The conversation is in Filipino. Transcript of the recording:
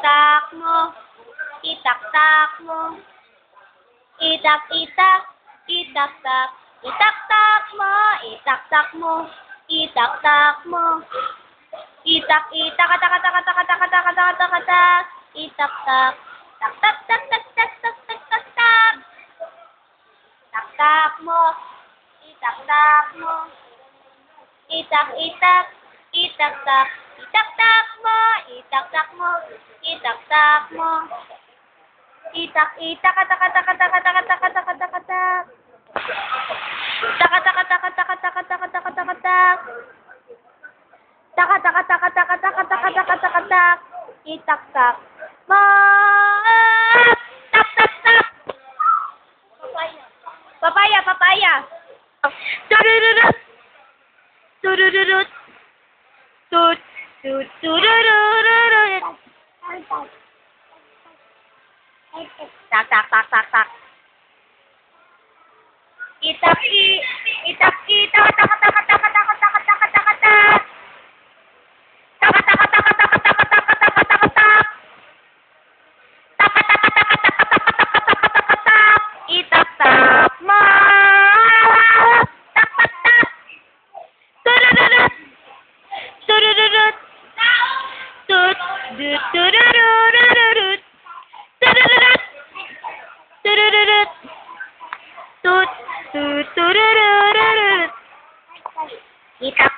Itak-tak mo. Itak-tak mo. Itak-itak. Itak-tak. Itak-tak mo. Itak-tak mo. Itak-tak mo. Itak-itak. Tak-tak-tak-tak-tak-tak-tak-tak-tak. Itak-tak. Tak-tak-tak-tak-tak-tak-tak-tak. Tak-tak mo. Itak-tak mo. Itak-itak. Itak-tak. Itak-tak mo. Itak-tak mo. Itak-tak mo. Itak-itak. Tak-tak-tak-tak-tak-tak-tak-tak-tak-tak. Tak-tak-tak-tak-tak-tak-tak-tak-tak-tak. Tak-tak-tak-tak-tak-tak-tak-tak-tak-tak. Itak-tak mo. Tak-tak-tak. Papaya, papaya. Turururut. Turururut. Tut, tut, turururut. Tak, tak, tak, tak, tak. Itaki, itaki, taka, taka, taka, taka, taka, taka, taka, taka, tak. Taka, taka, taka, taka, taka, taka, taka, taka, tak. Taka, taka, taka, taka, taka, taka, taka, taka, tak. Itak-tak mo. Tak, tak, tak. Turururut. Turururut. Tut, tut, turururut. Turururut. Turururut. Tut, tut, turururut. Itak